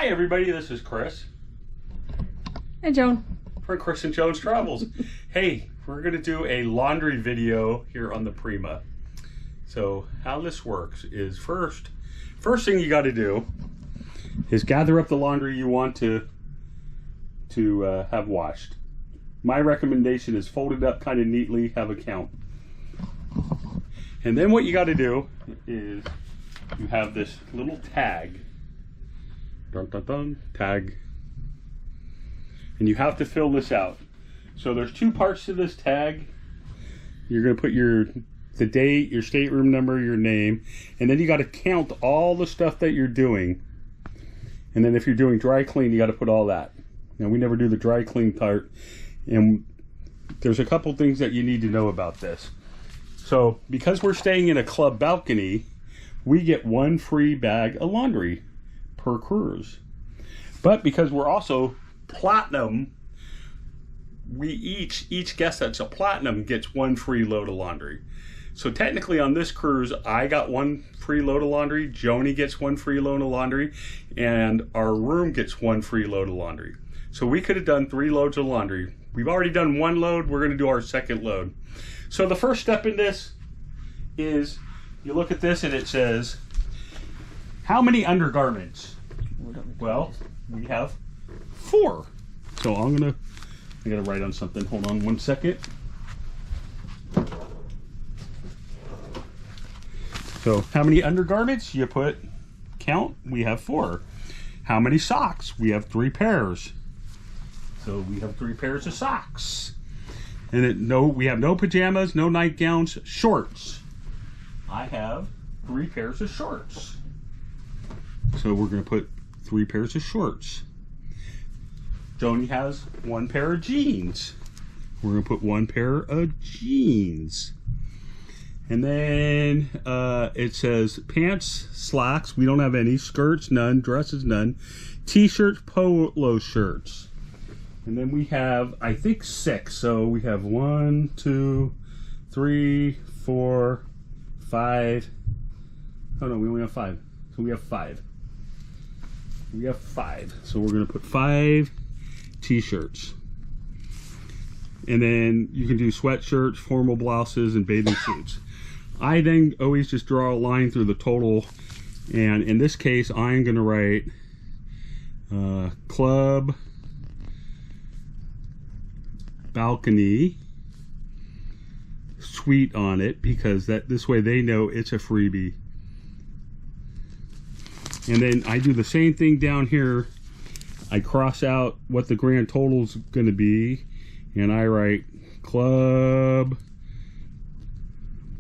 Everybody, this is Chris and Joan from Chris and Joan's Travels. Hey, we're going to do a laundry video here on the Prima. So how this works is first thing you got to do is gather up the laundry you want to have washed. My recommendation is fold it up kind of neatly, have a count. And then what you got to do is you have this little tag. Dun, dun, dun, tag, and you have to fill this out. So there's two parts to this tag. You're going to put the date, your stateroom number, your name, and then you got to count all the stuff that you're doing. And then if you're doing dry clean, you got to put all that. Now we never do the dry clean part, and there's a couple things that you need to know about this. So because we're staying in a club balcony, we get one free bag of laundry per cruise. But because we're also platinum, we each guest that's a platinum gets one free load of laundry. So technically on this cruise, I got one free load of laundry, Joni gets one free load of laundry, and our room gets one free load of laundry. So we could have done 3 loads of laundry. We've already done 1 load, we're going to do our second load. So the first step in this is you look at this and it says, how many undergarments? Well, we have 4. So I gotta write on something. Hold on 1 second. So how many undergarments? You put, count, we have 4. How many socks? We have 3 pairs. So we have 3 pairs of socks. And we have no pajamas, no nightgowns, shorts. I have 3 pairs of shorts. So we're going to put 3 pairs of shorts. Joni has 1 pair of jeans. We're going to put 1 pair of jeans. And then it says pants, slacks. We don't have any. Skirts, none. Dresses, none. T-shirts, polo shirts. And then we have, I think, 6. So we have 1, 2, 3, 4, 5. Oh no, we only have 5. So we have 5. We have 5. So we're going to put 5 t-shirts. And then you can do sweatshirts, formal blouses, and bathing suits. I then always just draw a line through the total. And in this case, I'm going to write club balcony suite on it, because this way they know it's a freebie. And then I do the same thing down here. I cross out what the grand total is going to be, and I write club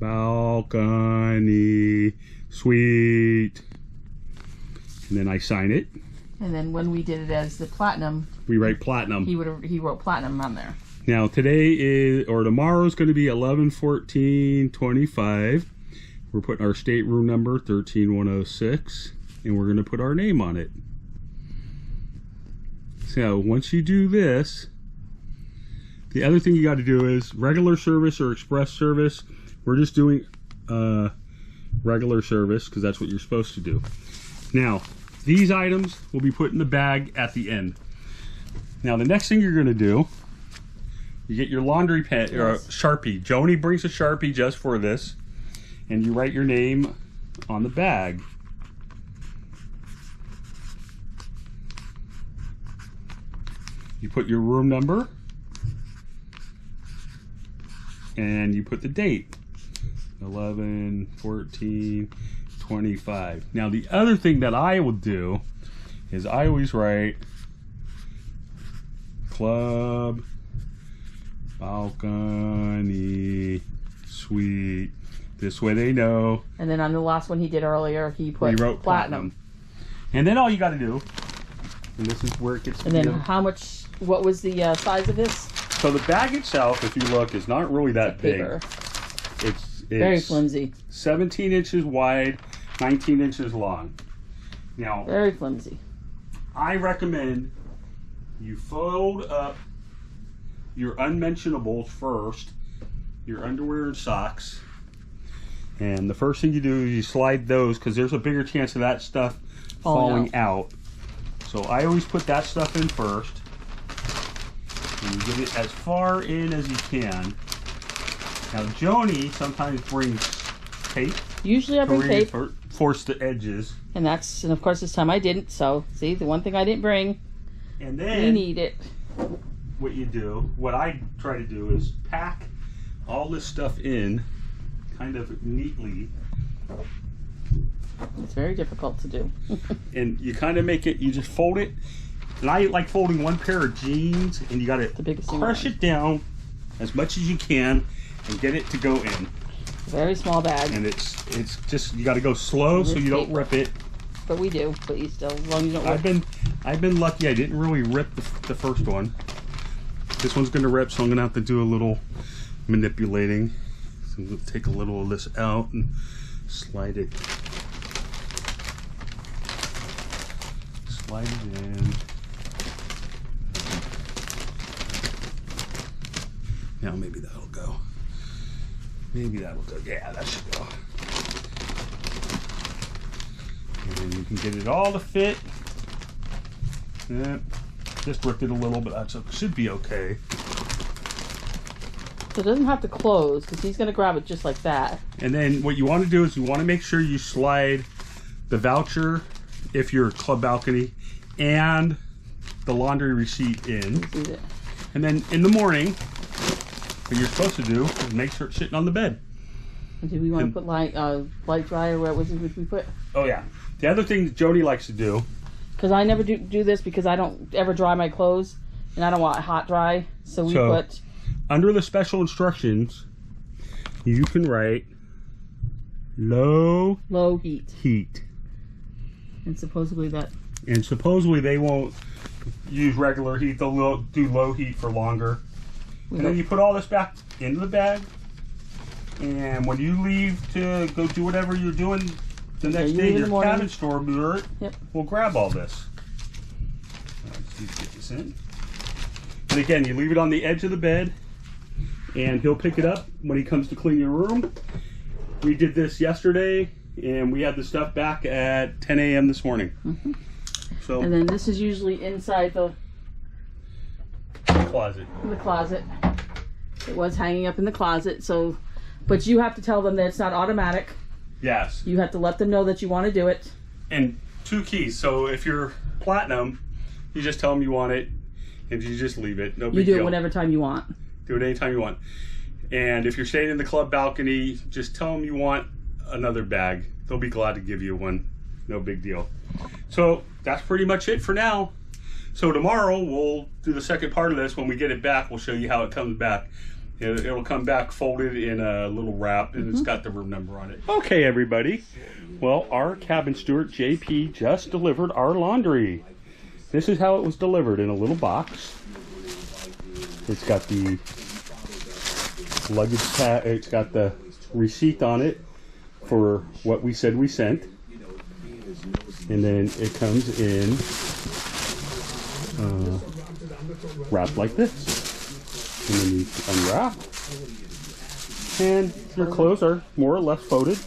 balcony suite, and then I sign it. And then when we did it as the platinum, we write platinum. He wrote platinum on there. Now tomorrow is going to be 11/14/25. We're putting our stateroom number 13106. And we're going to put our name on it. So once you do this, the other thing you got to do is regular service or express service. We're just doing regular service because that's what you're supposed to do. Now, these items will be put in the bag at the end. Now, the next thing you're going to do, you get your laundry pen or a Sharpie. Joni brings a Sharpie just for this, and you write your name on the bag. You put your room number, and you put the date, 11/14/25. Now the other thing that I will do is I always write club balcony suite This way they know. And then on the last one he did earlier, he wrote platinum. And then all you got to do, and this is where it gets. And then how much? What was the size of this? So the bag itself, if you look, is not really that big. It's very flimsy. 17 inches wide, 19 inches long. Now, very flimsy. I recommend you fold up your unmentionables first, your underwear and socks. And the first thing you do is you slide those, because there's a bigger chance of that stuff falling out. So I always put that stuff in first. And you get it as far in as you can. Now Joni sometimes brings tape. Usually I bring tape. Force the edges. And of course this time I didn't. So see, the one thing I didn't bring. And then we need it. What I try to do is pack all this stuff in kind of neatly. It's very difficult to do. And you kind of make it, you just fold it. And I like folding one pair of jeans, and you got to crush it down as much as you can and get it to go in. Very small bag. And it's just, you got to go slow so you don't rip it. But we do, but you still, as long as you don't rip. I've been lucky. I didn't really rip the first one. This one's going to rip, so I'm going to have to do a little manipulating. So I'm going to take a little of this out and slide it. Slide it in. Now maybe that'll go. Maybe that'll go. Yeah, that should go. And then you can get it all to fit. Yeah, just ripped it a little, but that should be okay. So it doesn't have to close, because he's going to grab it just like that. And then what you want to do is you want to make sure you slide the voucher, if you're club balcony, and the laundry receipt in. And then in the morning, what you're supposed to do is make sure it's sitting on the bed. And do we want to put light dry, or what would we put? Oh yeah. The other thing that Joni likes to do, because I never do this, because I don't ever dry my clothes, and I don't want hot dry, so we put under the special instructions, you can write low heat. And supposedly they won't use regular heat. They'll do low heat for longer. And then you put all this back into the bag. And when you leave to go do whatever you're doing the next day, your cabin store will grab all this. Let's get this in. And again, you leave it on the edge of the bed, and he'll pick it up when he comes to clean your room. We did this yesterday, and we had the stuff back at 10 a.m. this morning. So, and then this is usually inside the closet. The closet. It was hanging up in the closet, so, but you have to tell them that it's not automatic. Yes. You have to let them know that you want to do it. And 2 keys. So if you're platinum, you just tell them you want it, and you just leave it. No big deal. You do it whatever time you want. Do it anytime you want. And if you're staying in the club balcony, just tell them you want another bag. They'll be glad to give you one. No big deal. So that's pretty much it for now. So tomorrow we'll do the second part of this. When we get it back, we'll show you how it comes back. It'll come back folded in a little wrap, and it's got the room number on it. Okay, everybody. Well, our cabin steward, JP, just delivered our laundry. This is how it was delivered, in a little box. It's got the luggage tag, it's got the receipt on it for what we said we sent. And then it comes in wrapped like this. And then you unwrap, and your clothes are more or less folded.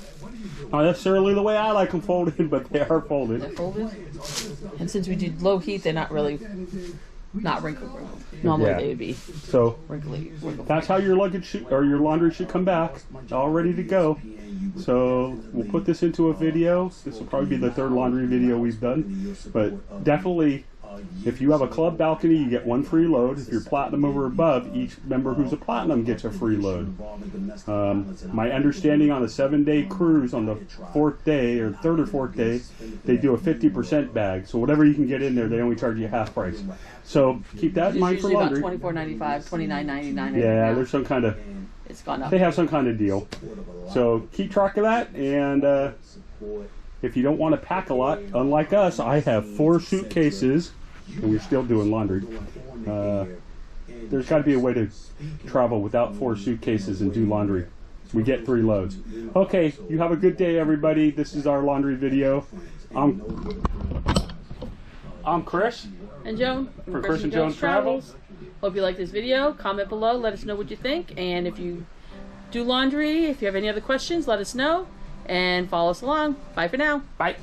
Not necessarily the way I like them folded, but they are folded. They're folded. And since we did low heat, they're not wrinkle-free. Normally they would be wrinkly. That's how your luggage or your laundry should come back, all ready to go. So we'll put this into a video. This will probably be the 3rd laundry video we've done, but definitely, if you have a club balcony, you get 1 free load. If you're platinum over above, each member who's a platinum gets a free load. My understanding on a 7-day cruise, on the 4th day or 3rd or 4th day, they do a 50% bag. So whatever you can get in there, they only charge you half price. So keep that in mind for laundry. About $24.95, $29.99. Yeah, there's some kind of it's gone up. They have some kind of deal. So keep track of that, and if you don't want to pack a lot, unlike us, I have 4 suitcases, and we're still doing laundry. There's got to be a way to travel without 4 suitcases and do laundry. We get 3 loads. Okay, you have a good day, everybody. This is our laundry video. I'm Chris. And Joan. For Chris and Joan's Travels. Hope you like this video. Comment below. Let us know what you think. And if you do laundry, if you have any other questions, let us know. And follow us along. Bye for now. Bye.